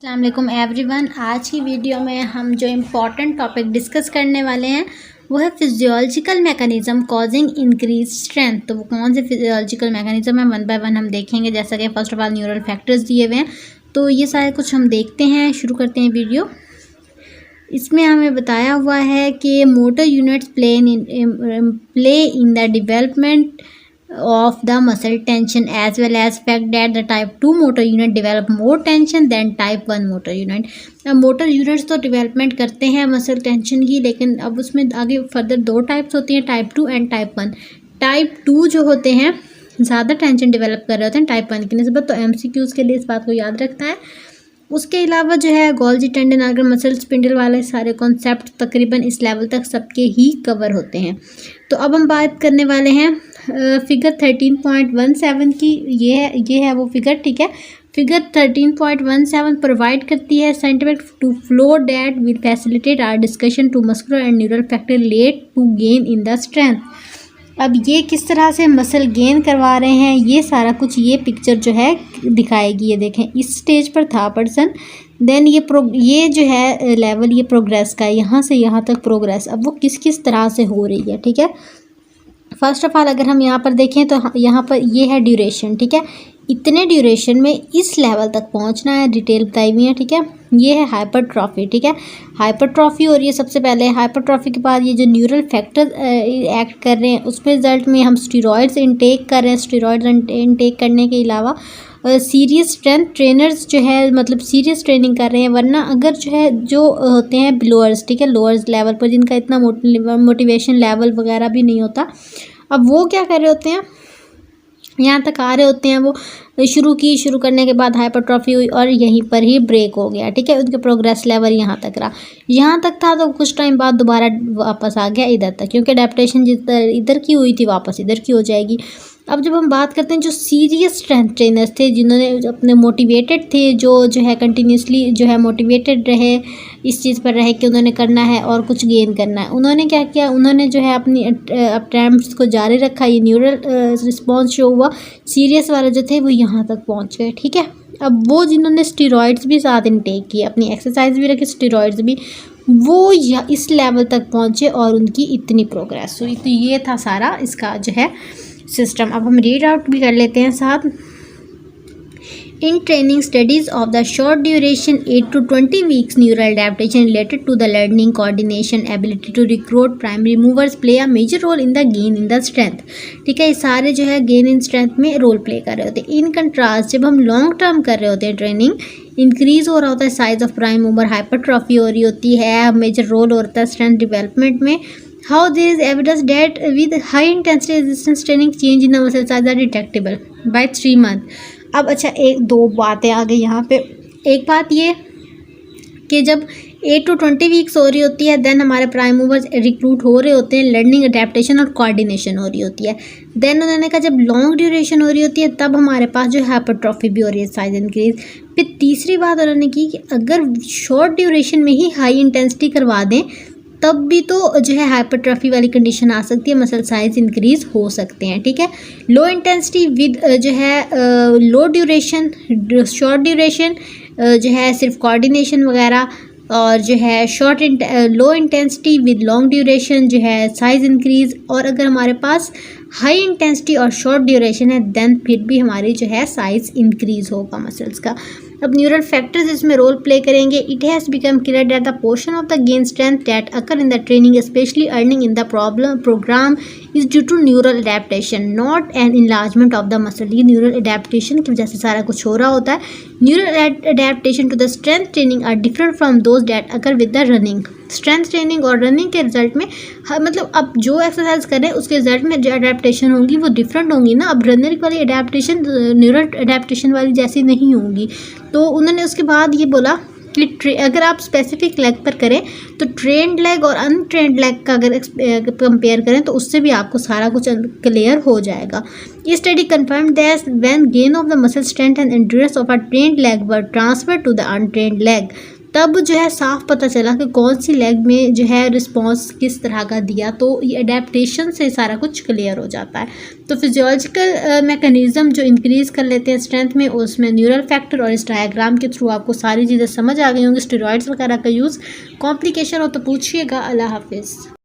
अस्सलाम वालेकुम एवरीवन। आज की वीडियो में हम जो इम्पॉर्टेंट टॉपिक डिस्कस करने वाले हैं वो है physiological mechanism causing increase strength. तो वो कौन से फिजियोलॉजिकल मैकेनिज्म है वन बाय वन हम देखेंगे। जैसा कि first of all neural factors दिए हुए हैं, तो ये सारे कुछ हम देखते हैं। शुरू करते हैं वीडियो। इसमें हमें बताया हुआ है कि motor units play in the development of the muscle tension as well as fact that the type 2 motor unit develop more tension than type 1 motor unit। अब मोटर यूनिट्स तो डेवलपमेंट करते हैं मसल टेंशन की, लेकिन अब उसमें आगे further दो टाइप्स होती हैं, टाइप 2 एंड टाइप 1। टाइप 2 जो होते हैं ज़्यादा टेंशन डेवलप कर रहे होते हैं टाइप 1 की निस्बत, तो MCQs के लिए इस बात को याद रखना है। उसके अलावा जो है Golgi tendon organ muscle spindle वाले सारे कॉन्सेप्ट तकरीबन इस लेवल तक सबके ही कवर होते हैं। तो अब हम बात करने वाले हैं फिगर 13.17 की। ये है वो फिगर, ठीक है। फिगर 13.17 प्रोवाइड करती है scientific to flow that will facilitate our discussion to muscular and neural factor relate to gain in the strength. अब ये किस तरह से मसल गेन करवा रहे हैं, ये सारा कुछ ये पिक्चर जो है दिखाएगी। ये देखें, इस स्टेज पर था पर्सन, देन ये जो है लेवल, ये प्रोग्रेस का, यहाँ से यहाँ तक प्रोग्रेस अब वो किस किस तरह से हो रही है, ठीक है। फर्स्ट ऑफ ऑल अगर हम यहाँ पर देखें तो यहाँ पर ये है ड्यूरेशन, ठीक है। इतने ड्यूरेशन में इस लेवल तक पहुँचना है, डिटेल बताई हुई है, ठीक है। ये है हाइपरट्रॉफी, ठीक है। हाइपरट्रॉफी हो रही है सबसे पहले। हाइपरट्रॉफी के बाद ये जो न्यूरल फैक्टर एक्ट कर रहे हैं, उसके रिजल्ट में हम स्टेरॉइड्स इनटेक कर रहे हैं। स्टेरॉइड्स इनटेक करने के अलावा सीरियस स्ट्रेंथ ट्रेनर्स जो है मतलब सीरियस ट्रेनिंग कर रहे हैं। वरना अगर जो है जो होते हैं बिलोअर्स, ठीक है, लोअर्स लेवल पर जिनका इतना मोटिवेशन लेवल वगैरह भी नहीं होता, अब वो क्या कर रहे होते हैं, यहाँ तक आ रहे होते हैं। वो शुरू करने के बाद हाइपरट्रॉफी हुई और यहीं पर ही ब्रेक हो गया, ठीक है। उनका प्रोग्रेस लेवल यहाँ तक रहा, यहाँ तक था, तो कुछ टाइम बाद दोबारा वापस आ गया इधर तक, क्योंकि अडेप्टेशन जिधर इधर की हुई थी वापस इधर की हो जाएगी। अब जब हम बात करते हैं जो सीरियस स्ट्रेंथ ट्रेनर्स थे, जिन्होंने अपने मोटिवेटेड थे, जो है कंटिन्यूसली जो है मोटिवेटेड रहे, इस चीज़ पर रहे कि उन्होंने करना है और कुछ गेन करना है, उन्होंने क्या किया, उन्होंने जो है अपनी अटेम्प्ट्स को जारी रखा। ये न्यूरल रिस्पॉन्स जो हुआ, सीरियस वाले जो थे वो यहाँ तक पहुँच गए, ठीक है। अब वो जिन्होंने स्टेरॉइड्स भी साथ इनटेक किए, अपनी एक्सरसाइज भी रखी, स्टेरॉइड्स भी, वो इस लेवल तक पहुँचे और उनकी इतनी प्रोग्रेस हुई। तो ये था सारा इसका जो है सिस्टम। अब हम रीड आउट भी कर लेते हैं साथ। In training studies of the short duration 8 to 20 weeks neural adaptation related to the learning coordination ability to recruit primary movers play a major role in the gain in the strength, ठीक है। ये सारे जो है gain in strength में role play कर रहे होते हैं। इन कंट्रास्ट जब हम लॉन्ग टर्म कर रहे होते हैं ट्रेनिंग, इंक्रीज हो रहा होता है size of prime mover, hypertrophy हो रही होती है, मेजर रोल होता है स्ट्रेंथ डेवलपमेंट में। How there is evidence that with high intensity resistance training change in the muscle size are detectable by 3 months। अब अच्छा, एक दो बातें आ गई यहाँ पे। एक बात ये कि जब 8 to 20 वीक्स हो रही होती है, देन हमारे प्राइम मूवर्स रिक्रूट हो रहे होते हैं, लर्निंग अडेप्टेशन और कोऑर्डिनेशन हो रही होती है। देन उन्होंने कहा जब लॉन्ग ड्यूरेशन हो रही होती है तब हमारे पास जो हाइपरट्रॉफी भी हो रही है, साइज इंक्रीज। फिर तीसरी बात उन्होंने की कि अगर शॉर्ट ड्यूरेशन में ही हाई इंटेंसिटी करवा दें तब भी तो जो है हाइपरट्रॉफी वाली कंडीशन आ सकती है, मसल साइज इंक्रीज हो सकते हैं, ठीक है। लो इंटेंसिटी विद जो है लो ड्यूरेशन, शॉर्ट ड्यूरेशन जो है सिर्फ कोऑर्डिनेशन वगैरह, और जो है low intensity with long duration जो है साइज इंक्रीज। और अगर हमारे पास हाई इंटेंसिटी और शॉर्ट ड्यूरेशन है देन फिर भी हमारी जो है साइज इंक्रीज होगा मसल्स का। अब न्यूरल फैक्टर्स इसमें रोल प्ले करेंगे। It has become clear that the portion of the gain strength that occur in the training especially earning in the program is due to neural adaptation not an enlargement of the muscle. ये neural adaptation की वजह से सारा कुछ हो रहा होता है। Neural adaptation to the strength training are different from those that occur with the running. Strength training और रनिंग के रिजल्ट में मतलब अब जो एक्सरसाइज करें उसके रिजल्ट में जो अडेप्टेशन होंगी वो डिफरेंट होंगी ना। अब रनिंग वाली अडेप्टेशन न्यूरल अडेप्टेशन वाली जैसी नहीं होंगी। तो उन्होंने उसके बाद ये बोला कि अगर आप स्पेसिफिक लेग पर करें तो ट्रेंड लेग और अनट्रेंड लेग का अगर कंपेयर करें तो उससे भी आपको सारा कुछ क्लियर हो जाएगा। ये study confirm that when gain of the muscle strength and endurance of a trained leg were transfer to the untrained leg, तब जो है साफ पता चला कि कौन सी लेग में जो है रिस्पॉन्स किस तरह का दिया, तो ये अडेप्टेशन से सारा कुछ क्लियर हो जाता है। तो फिजियोलॉजिकल मैकेनिज़्म जो इंक्रीज़ कर लेते हैं स्ट्रेंथ में, उसमें न्यूरल फैक्टर और इस डायग्राम के थ्रू आपको सारी चीज़ें समझ आ गई होंगी। स्टेरॉइड्स वगैरह का यूज़, कॉम्प्लिकेशन हो तो पूछिएगा। अल्लाह हाफिज़।